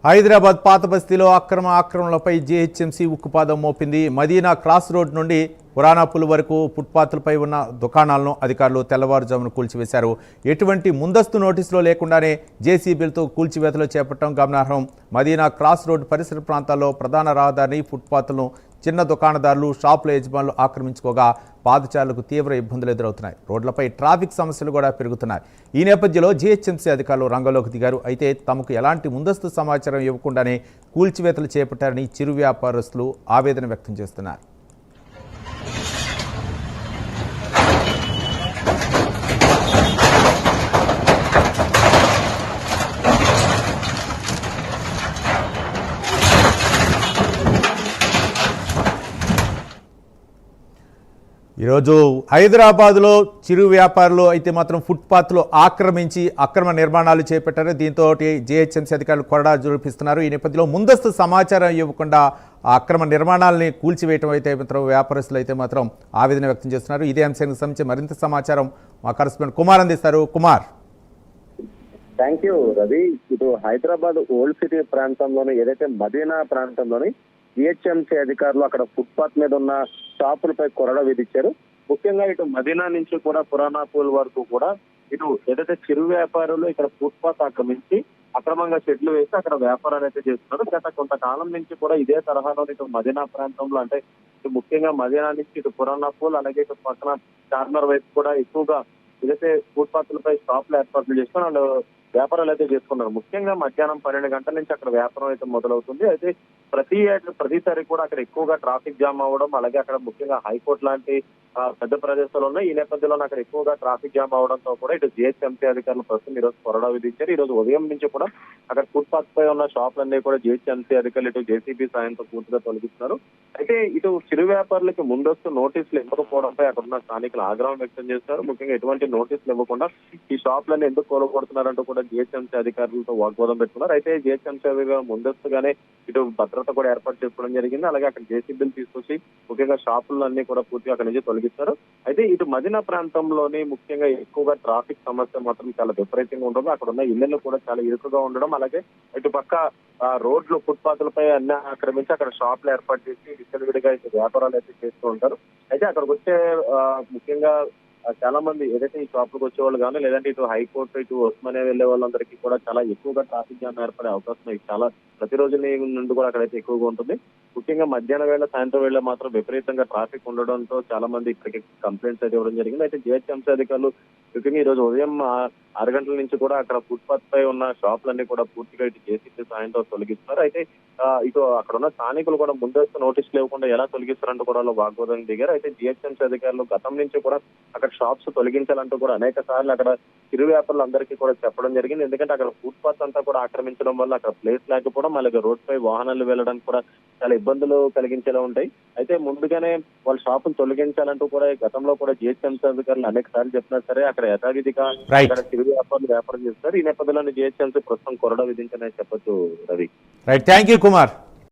హైదరాబాద్ పాత బస్తీలో ఆక్రమణలపై జీహెచ్ఎంసీ ఉక్కుపాదం మోపింది. మదీనా క్రాస్ రోడ్ నుండి పురాణాపుల్ వరకు ఫుట్పాత్లపై ఉన్న దుకాణాలను అధికారులు తెల్లవారుజామున కూల్చివేశారు. ఎటువంటి ముందస్తు నోటీసులో లేకుండానే జేసీబీలతో కూల్చివేతలు చేపట్టడం గమనార్హం. మదీనా క్రాస్ రోడ్ పరిసర ప్రాంతాల్లో ప్రధాన రహదారిని ఫుట్పాత్లను చిన్న దుకాణదారులు, షాపుల యజమానులు ఆక్రమించుకోగా పాదచారులకు తీవ్ర ఇబ్బందులు ఎదురవుతున్నాయి. రోడ్లపై ట్రాఫిక్ సమస్యలు కూడా పెరుగుతున్నాయి. ఈ నేపథ్యంలో జీహెచ్ఎంసీ అధికారులు రంగంలోకి దిగారు. అయితే తమకు ఎలాంటి ముందస్తు సమాచారం ఇవ్వకుండానే కూల్చివేతలు చేపట్టారని చిరు వ్యాపారస్తులు ఆవేదన వ్యక్తం చేస్తున్నారు. ఈరోజు హైదరాబాద్లో చిరు వ్యాపారులు అయితే మాత్రం ఫుట్పాత్లు ఆక్రమించి అక్రమ నిర్మాణాలు చేపట్టారు. దీంతో జీహెచ్ఎంసీ అధికారులు కొరడా జురిపిస్తున్నారు. ఈ నేపథ్యంలో ముందస్తు సమాచారం ఇవ్వకుండా ఆ అక్రమ నిర్మాణాలని కూల్చివేయడం అయితే మాత్రం వ్యాపారస్తులు అయితే మాత్రం ఆవేదన వ్యక్తం చేస్తున్నారు. ఇదే అంశానికి సంబంధించి మరింత సమాచారం మా కరెస్పాండెంట్ కుమార్ అందిస్తారు. కుమార్. Thank you Ravi. ఇటు హైదరాబాద్ ఓల్డ్ సిటీ ప్రాంతంలోని ఏదైతే మదీనా ప్రాంతంలోని జిహెచ్ఎంసీ అధికారులు అక్కడ ఫుట్పాత్ మీద ఉన్న షాపులపై కొరడ విధించారు. ముఖ్యంగా ఇటు మదీనా నుంచి కూడా పురాణాపూల్ వరకు కూడా ఇటు ఏదైతే చిరు వ్యాపారులు ఇక్కడ ఫుట్పాత్ ఆక్రమించి అక్రమంగా షెడ్లు వేసి అక్కడ వ్యాపారాలు అయితే చేస్తున్నారు. గత కొంతకాలం నుంచి కూడా ఇదే తరహాలో ఇటు మదీనా ప్రాంతంలో అంటే ఇటు ముఖ్యంగా మదీనా నుంచి ఇటు పురాణాపూల్ అలాగే ఇటు పక్కన చార్మినార్ వైపు కూడా ఎక్కువగా ఏదైతే ఫుట్పాత్లపై షాపులు ఏర్పాట్లు చేసుకుని వాళ్ళు వ్యాపారాలు అయితే చేసుకున్నారు. ముఖ్యంగా మధ్యాహ్నం 12 గంటల నుంచి అక్కడ వ్యాపారం అయితే మొదలవుతుంది. అయితే ప్రతిసారి కూడా అక్కడ ఎక్కువగా ట్రాఫిక్ జామ్ అవ్వడం, అలాగే అక్కడ ముఖ్యంగా హైకోర్టు లాంటి పెద్ద ప్రదేశాలు ఉన్నాయి. ఈ నేపథ్యంలో అక్కడ ఎక్కువగా ట్రాఫిక్ జామ్ అవడంతో కూడా ఇటు జిహెచ్ఎంసీ అధికారులు ప్రస్తుతం ఈ రోజు కొరడా విధించారు. ఈ రోజు ఉదయం నుంచి కూడా అక్కడ ఫుట్పాత్ పై ఉన్న షాపులన్నీ కూడా జిహెచ్ఎంసీ అధికారులు ఇటు జేసీబీ సాయంతో పూర్తిగా తొలగిస్తున్నారు. అయితే ఇటు చిరు వ్యాపారులకు ముందస్తు నోటీసులు ఇవ్వకపోవడంపై అక్కడ ఉన్న స్థానికులు ఆగ్రహం వ్యక్తం చేస్తారు. ముఖ్యంగా ఎటువంటి నోటీసులు ఇవ్వకుండా ఈ షాపులన్నీ ఎందుకు కోలుకొడుతున్నారంటూ కూడా జిహెచ్ఎంసీ అధికారులతో వాగ్వాదం పెట్టుకున్నారు. అయితే జిహెచ్ఎంసీ అధికారులు ముందస్తుగానే ఇటు భద్రత కూడా ఏర్పాటు చేసుకోవడం జరిగింది. అలాగే అక్కడ జేసీబీలు తీసుకొచ్చి ముఖ్యంగా షాపులన్నీ కూడా పూర్తిగా అక్కడి నుంచి తొలగిస్తారు. అయితే ఇటు మదీనా ప్రాంతంలోని ముఖ్యంగా ఎక్కువగా ట్రాఫిక్ సమస్య మాత్రం చాలా విపరీతంగా ఉండదు. అక్కడ ఉన్న ఇళ్లను కూడా చాలా ఇరుకుగా ఉండడం, అలాగే ఇటు పక్క రోడ్లు ఫుట్పాత్లపై అన్ని ఆక్రమించి అక్కడ షాపులు ఏర్పాటు చేసి విచ్చలవిడిగా ఇటు వ్యాపారాలు అయితే చేస్తూ ఉంటారు. అయితే అక్కడికి వచ్చే ముఖ్యంగా చాలా మంది ఏదైతే ఈ షాపులకు వచ్చేవాళ్ళు కానీ లేదంటే ఇటు హైకోర్టు ఇటు ఉస్మానియా వెళ్లే వాళ్ళందరికీ కూడా చాలా ఎక్కువగా ట్రాఫిక్ జామ్ ఏర్పడే అవకాశం చాలా ప్రతిరోజు నుండి కూడా అక్కడైతే ఎక్కువగా ఉంటుంది. ముఖ్యంగా మధ్యాహ్నం వేళ సాయంత్రం వేళ మాత్రం విపరీతంగా ట్రాఫిక్ ఉండడంతో చాలా మంది ఇక్కడికి కంప్లైంట్స్ అయితే ఇవ్వడం జరిగింది. అయితే జిహెచ్ఎంసీ అధికారులు ముఖ్యంగా ఈ రోజు ఉదయం 6 గంటల నుంచి కూడా అక్కడ ఫుట్పాత్ పై ఉన్న షాపులన్నీ కూడా పూర్తిగా ఇటు జేసీబీ సాయంతో తొలగిస్తున్నారు. అయితే ఇటు అక్కడ ఉన్న స్థానికులు కూడా ముందస్తు నోటీసులు ఇవ్వకుండా ఎలా తొలగిస్తారంటూ కూడా వాగ్వాదం దిగారు. అయితే జిహెచ్ఎంసీ అధికారులు గతం నుంచి కూడా అక్కడ షాప్స్ తొలగించాలంటూ కూడా అనేక సార్లు అక్కడ చిరు వ్యాపారులందరికీ కూడా చెప్పడం జరిగింది. ఎందుకంటే అక్కడ ఫుట్పాత్ అంతా కూడా ఆక్రమించడం వల్ల అక్కడ ప్లేస్ లేకపోవడం, అలాగే రోడ్ పై వాహనాలు వెళ్ళడానికి కూడా చాలా ఇబ్బందులు కలిగించేలా ఉంటాయి. అయితే ముందుగానే వాళ్ళ షాపులు తొలగించాలంటూ కూడా గతంలో కూడా జిహెచ్ఎంసీ అధికారులు అనేక సార్లు చెప్పినా సరే అక్కడ యథావిధిగా అక్కడ చిరు వ్యాపారులు వ్యాపారం చేస్తారు. ఈ నేపథ్యంలో జిహెచ్ఎంసీ ప్రస్తుతం కొరడా విధించాలని చెప్పొచ్చు Ravi. Right, thank you Kumar.